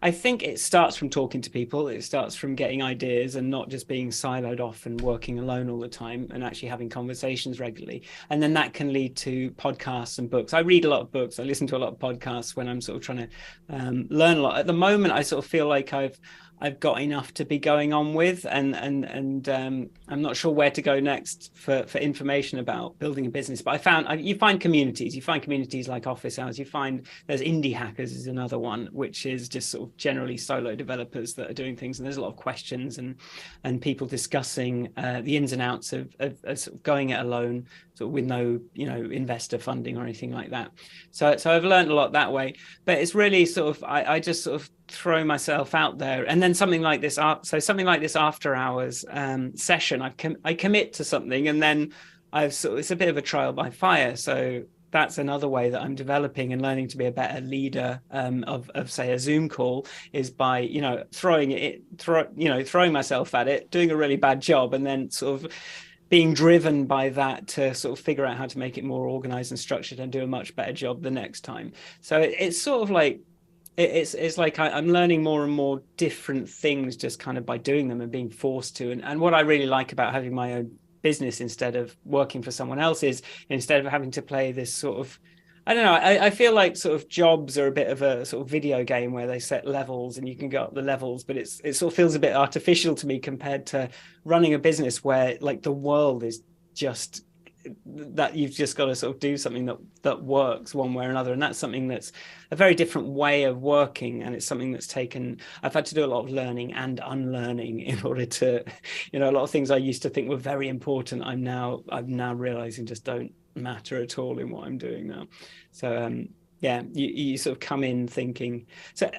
I think it starts from talking to people. It starts from getting ideas and not just being siloed off and working alone all the time, and actually having conversations regularly. And then that can lead to podcasts and books. I read a lot of books. I listen to a lot of podcasts when I'm sort of trying to learn a lot. At the moment, I sort of feel like I've got enough to be going on with, and I'm not sure where to go next for information about building a business. But you find communities like Office Hours. You find there's Indie Hackers is another one, which is just sort of generally solo developers that are doing things, and there's a lot of questions and people discussing the ins and outs of sort of going it alone, sort of with no investor funding or anything like that. So I've learned a lot that way, but it's really sort of I just sort of throw myself out there, and then something like this after hours session, I commit to something, and then it's a bit of a trial by fire. So that's another way that I'm developing and learning to be a better leader of say a Zoom call, is by throwing myself at it, doing a really bad job, and then sort of being driven by that to sort of figure out how to make it more organized and structured and do a much better job the next time. So it's sort of like it's like I'm learning more and more different things just kind of by doing them and being forced to. And what I really like about having my own business instead of working for someone else is, instead of having to play this sort of, I don't know, I feel like sort of jobs are a bit of a sort of video game where they set levels and you can go up the levels, but it sort of feels a bit artificial to me compared to running a business where like the world is just that you've just got to sort of do something that works one way or another. And that's something that's a very different way of working. And it's something that's I've had to do a lot of learning and unlearning in order to, a lot of things I used to think were very important, I'm now realizing just don't matter at all in what I'm doing now. So you sort of come in thinking,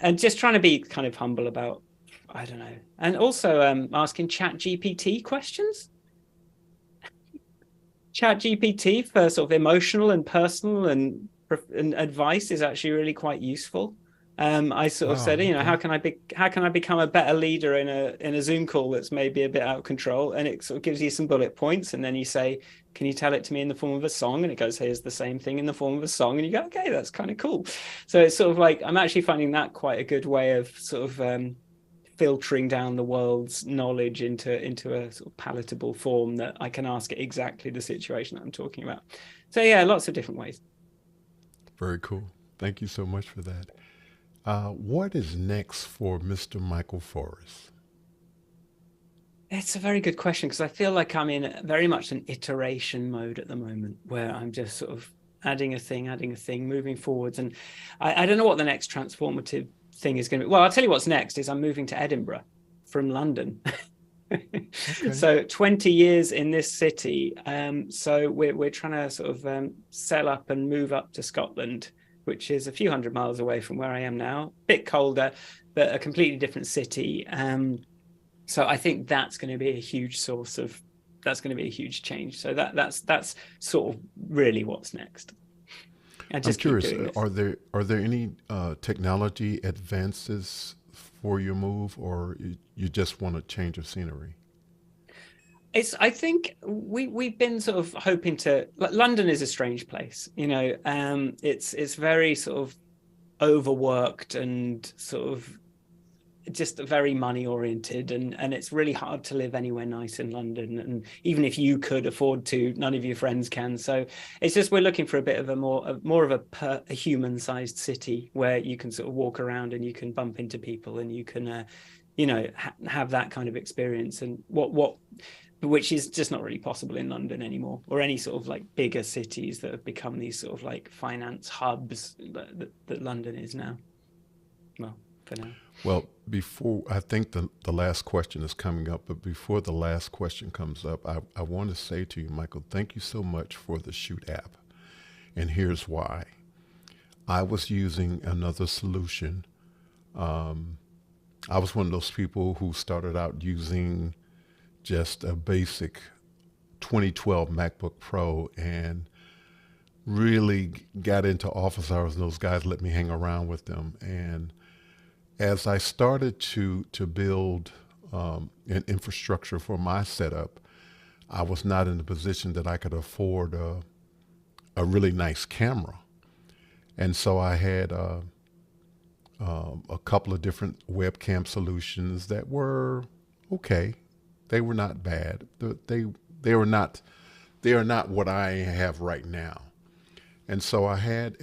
and just trying to be kind of humble about, I don't know. And also asking ChatGPT questions. ChatGPT for sort of emotional and personal and advice is actually really quite useful. I sort of said, how can I become a better leader in a Zoom call that's maybe a bit out of control? And it sort of gives you some bullet points, and then you say, can you tell it to me in the form of a song? And it goes, here's the same thing in the form of a song, and you go, okay, that's kind of cool. So it's sort of like, I'm actually finding that quite a good way of sort of filtering down the world's knowledge into a sort of palatable form that I can ask it exactly the situation that I'm talking about. So yeah, lots of different ways. Very cool. Thank you so much for that. What is next for Mr. Michael Forrest? It's a very good question, because I feel like I'm in very much an iteration mode at the moment, where I'm just sort of adding a thing, moving forwards. And I don't know what the next transformative thing is going to be. Well, I'll tell you what's next is I'm moving to Edinburgh from London. Okay. So 20 years in this city. So we're trying to sort of sell up and move up to Scotland, which is a few hundred miles away from where I am now. A bit colder, but a completely different city. So I think that's going to be a huge change. So that's sort of really what's next. I'm curious, are there any technology advances for your move, or you just want a change of scenery? I think we've been sort of hoping to. London is a strange place, it's very sort of overworked and sort of just very money oriented, and it's really hard to live anywhere nice in London. And even if you could afford to, none of your friends can. So it's just, we're looking for a bit of a more of a human sized city where you can sort of walk around and you can bump into people and you can, have that kind of experience. And which is just not really possible in London anymore, or any sort of like bigger cities that have become these sort of like finance hubs that London is now. Well, for now. Well, before, I think the last question is coming up, but before the last question comes up, I want to say to you, Michael, thank you so much for the Shoot app. And here's why. I was using another solution. I was one of those people who started out using just a basic 2012 MacBook Pro and really got into office hours, and those guys let me hang around with them. And as I started to build an infrastructure for my setup, I was not in the position that I could afford a really nice camera. And so I had a couple of different webcam solutions that were okay. They were not bad. They are not what I have right now. And so I had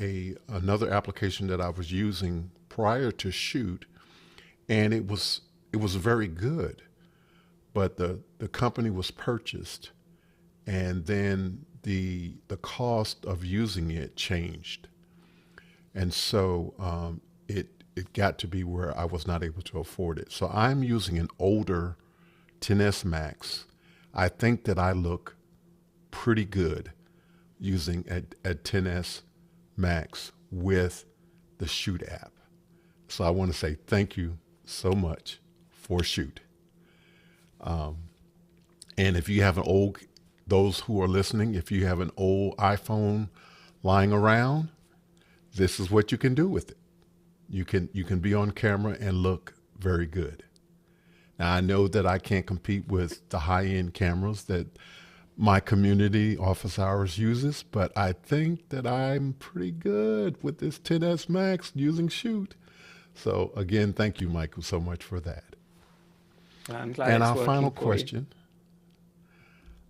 another application that I was using prior to Shoot, and it was very good. But the company was purchased, and then the cost of using it changed. And so it got to be where I was not able to afford it. So I'm using an older 10S Max. I think that I look pretty good using a 10S Max with the Shoot app. So I want to say thank you so much for Shoot. And if you have those who are listening, if you have an old iPhone lying around, this is what you can do with it. You can be on camera and look very good. Now, I know that I can't compete with the high-end cameras that my community office hours uses, but I think that I'm pretty good with this 10S Max using Shoot. So again, thank you, Michael, so much for that. I'm glad And it's our final working for you.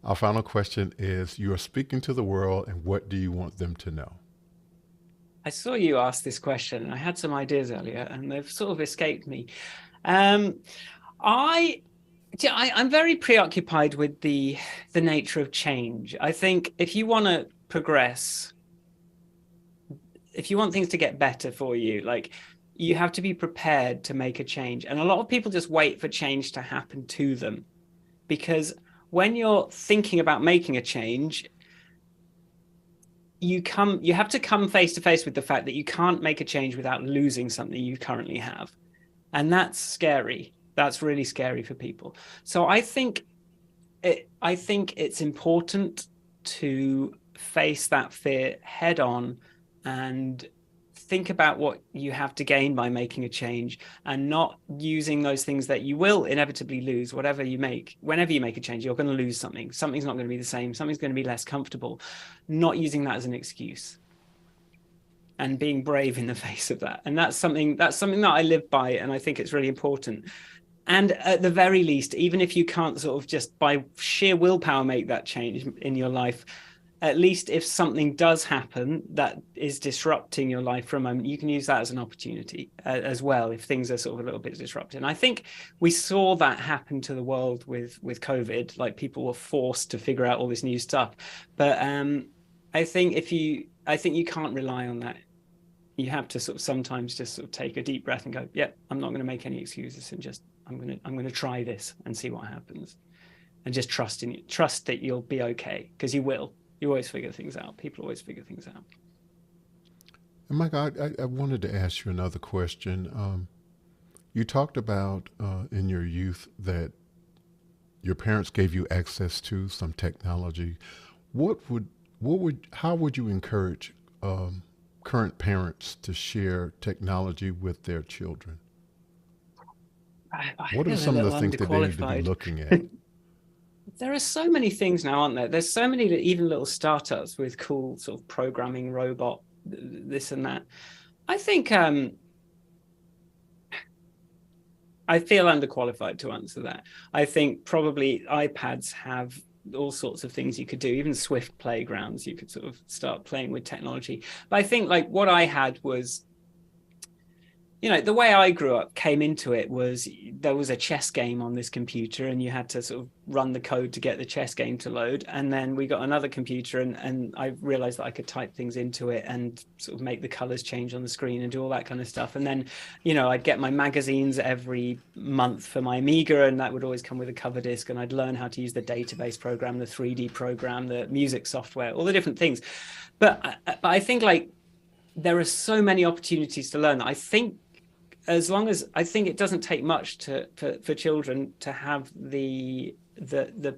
our final question is, you are speaking to the world, and what do you want them to know? I saw you ask this question, and I had some ideas earlier, and they've sort of escaped me. I'm very preoccupied with the nature of change. I think if you want to progress, if you want things to get better for you, like, you have to be prepared to make a change. And a lot of people just wait for change to happen to them, because when you're thinking about making a change, you have to come face to face with the fact that you can't make a change without losing something you currently have. And that's scary. That's really scary for people. So I think it's important to face that fear head on and think about what you have to gain by making a change, and not using those things that you will inevitably lose. Whenever you make a change, you're going to lose something. Something's not going to be the same. Something's going to be less comfortable. Not using that as an excuse, and being brave in the face of that. And that's something that I live by, and I think it's really important. And at the very least, even if you can't sort of just by sheer willpower make that change in your life, at least if something does happen that is disrupting your life for a moment, you can use that as an opportunity as well, if things are sort of a little bit disrupted. And I think we saw that happen to the world with COVID, like people were forced to figure out all this new stuff. But I think you can't rely on that. You have to sort of sometimes just sort of take a deep breath and go, yeah, I'm not going to make any excuses, and just I'm going to try this and see what happens, and just trust that you'll be okay, because you will. You always figure things out. People always figure things out. And Mike, I wanted to ask you another question. You talked about in your youth that your parents gave you access to some technology. How would you encourage current parents to share technology with their children? What are some of the things that they need to be looking at? There are so many things now, aren't there? There's so many even little startups with cool sort of programming robot, this and that. I think I feel underqualified to answer that. I think probably iPads have all sorts of things you could do, even Swift playgrounds, you could sort of start playing with technology. But I think like what I had was, the way I grew up, came into it was there was a chess game on this computer and you had to sort of run the code to get the chess game to load. And then we got another computer and I realized that I could type things into it and sort of make the colors change on the screen and do all that kind of stuff. And then, I'd get my magazines every month for my Amiga, and that would always come with a cover disc, and I'd learn how to use the database program, the 3D program, the music software, all the different things. But I think like there are so many opportunities to learn. I think it doesn't take much for children to have the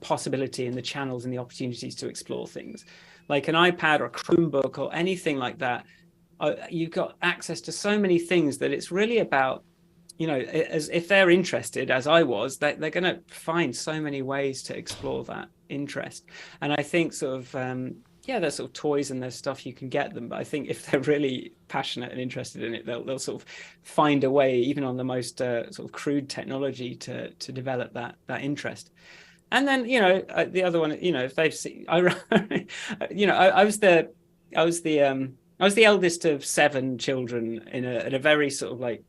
possibility and the channels and the opportunities to explore things, like an iPad or a Chromebook or anything like that. You've got access to so many things that it's really about, as if they're interested, as I was, they're going to find so many ways to explore that interest. And I think sort of there's sort of toys and there's stuff you can get them, but I think if they're really passionate and interested in it, they'll sort of find a way, even on the most sort of crude technology, to develop that interest. And then the other one, if they've seen, I was the eldest of 7 children in a very sort of like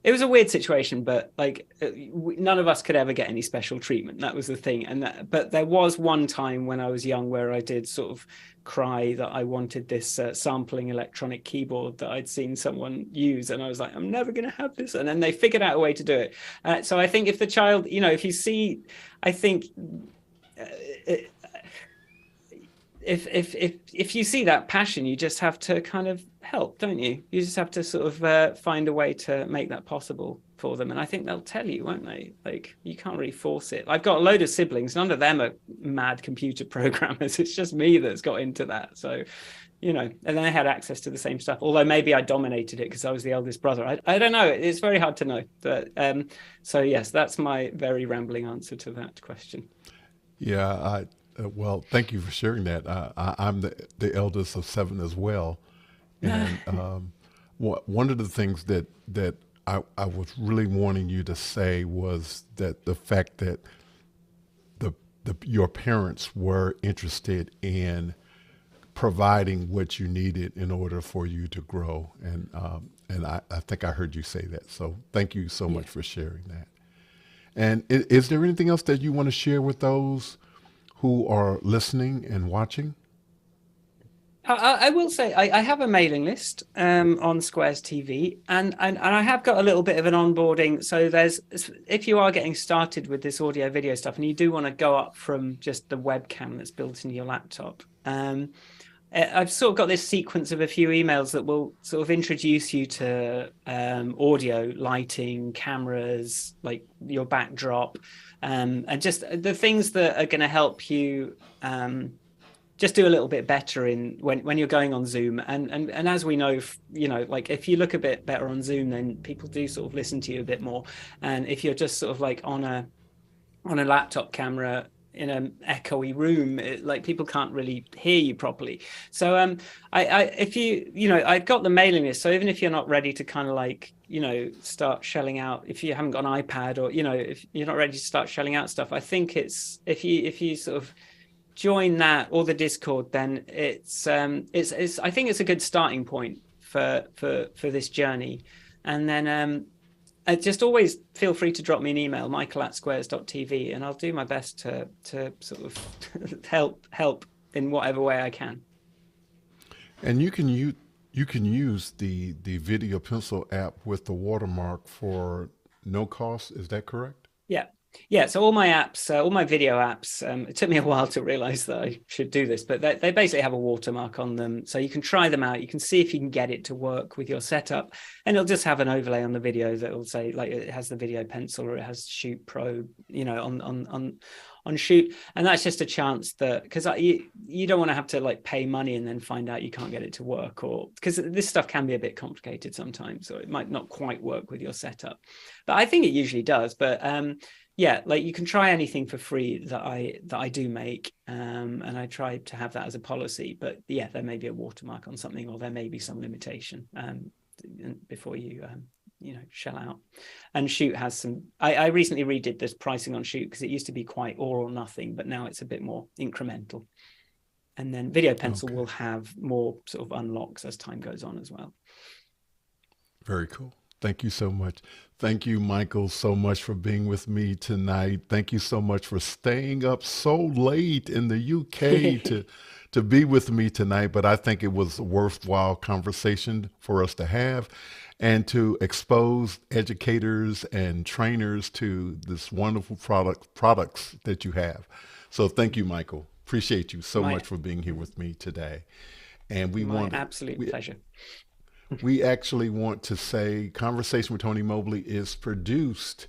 it was a weird situation, but like none of us could ever get any special treatment. That was the thing. But there was one time when I was young where I did sort of cry that I wanted this sampling electronic keyboard that I'd seen someone use. And I was like, I'm never going to have this. And then they figured out a way to do it. So I think if the child, if you see, I think if you see that passion, you just have to kind of help, don't you? You just have to sort of find a way to make that possible for them. And I think they'll tell you, won't they? Like, you can't really force it. I've got a load of siblings. None of them are mad computer programmers. It's just me that's got into that. So, and then I had access to the same stuff. Although maybe I dominated it because I was the eldest brother. I don't know. It's very hard to know. But so, yes, that's my very rambling answer to that question. Yeah, well, thank you for sharing that. I'm the eldest of 7 as well. And one of the things that I was really wanting you to say was that the fact that your parents were interested in providing what you needed in order for you to grow. And I think I heard you say that. So thank you so much for sharing that. And is there anything else that you want to share with those who are listening and watching? I will say I have a mailing list on Squares TV, and I have got a little bit of an onboarding. So if you are getting started with this audio video stuff and you do want to go up from just the webcam that's built into your laptop, I've sort of got this sequence of a few emails that will sort of introduce you to audio, lighting, cameras, like your backdrop, and just the things that are going to help you just do a little bit better when you're going on Zoom. And as we know, like if you look a bit better on Zoom, then people do sort of listen to you a bit more. And if you're just sort of like on a laptop camera in an echoey room, like people can't really hear you properly. So I've got the mailing list. So even if you're not ready to kind of like, start shelling out, if you haven't got an iPad, or, if you're not ready to start shelling out stuff, I think it's, if you sort of join that or the Discord, then it's I think it's a good starting point for this journey. And then just always feel free to drop me an email, michael@squares.tv, and I'll do my best to sort of help in whatever way I can. And you can use the Video Pencil app with the watermark for no cost. Is that correct? Yeah, so all my apps, all my video apps, it took me a while to realize that I should do this, but they basically have a watermark on them. So you can try them out. You can see if you can get it to work with your setup, and it'll just have an overlay on the video that will say, like, it has the Video Pencil or it has Shoot Pro, on Shoot. And that's just a chance that, because you don't want to have to like pay money and then find out you can't get it to work, or because this stuff can be a bit complicated sometimes, so it might not quite work with your setup. But I think it usually does. But yeah, like you can try anything for free that I do make, and I try to have that as a policy. But yeah, there may be a watermark on something, or there may be some limitation before you shell out. And Shoot has some, I recently redid this pricing on Shoot because it used to be quite all or nothing, but now it's a bit more incremental. And then Video Pencil will have more sort of unlocks as time goes on as well. Very cool. Thank you so much. Thank you, Michael, so much for being with me tonight. Thank you so much for staying up so late in the UK to be with me tonight. But I think it was a worthwhile conversation for us to have and to expose educators and trainers to this wonderful products that you have. So thank you, Michael. Appreciate you so much for being here with me today. And we want absolute pleasure. We actually want to say Conversation with Tony Mobley is produced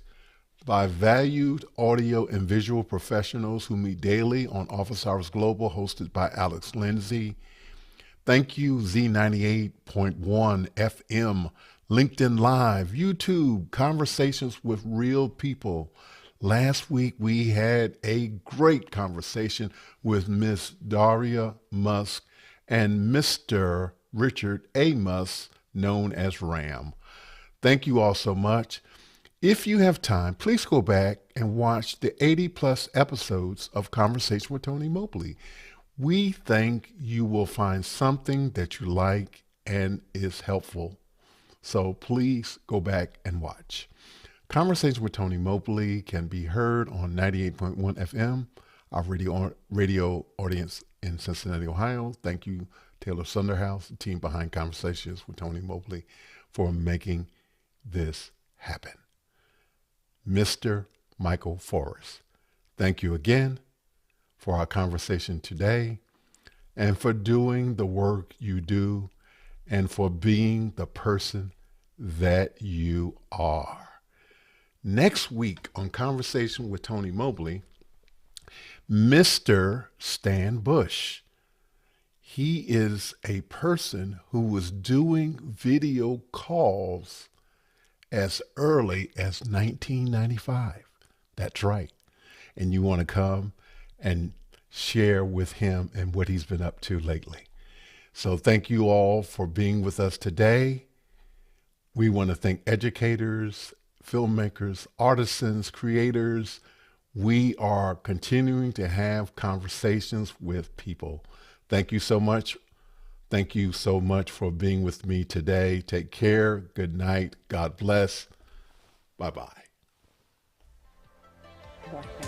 by valued audio and visual professionals who meet daily on Office Hours Global, hosted by Alex Lindsay. Thank you, Z98.1 FM, LinkedIn Live, YouTube, Conversations with Real People. Last week, we had a great conversation with Miss Daria Musk and Mr. Richard A. Musk, known as Ram. Thank you all so much. If you have time, please go back and watch the 80+ episodes of Conversation with Tony Mobley. We think you will find something that you like and is helpful. So please go back and watch. Conversation with Tony Mobley can be heard on 98.1 FM, our radio audience in Cincinnati, Ohio. Thank you, Taylor Sunderhouse, the team behind Conversations with Tony Mobley, for making this happen. Mr. Michael Forrest, thank you again for our conversation today and for doing the work you do and for being the person that you are. Next week on Conversation with Tony Mobley, Mr. Stan Bush. He is a person who was doing video calls as early as 1995. That's right. And you want to come and share with him and what he's been up to lately. So thank you all for being with us today. We want to thank educators, filmmakers, artisans, creators. We are continuing to have conversations with people. Thank you so much. Thank you so much for being with me today. Take care. Good night. God bless. Bye-bye. Bye.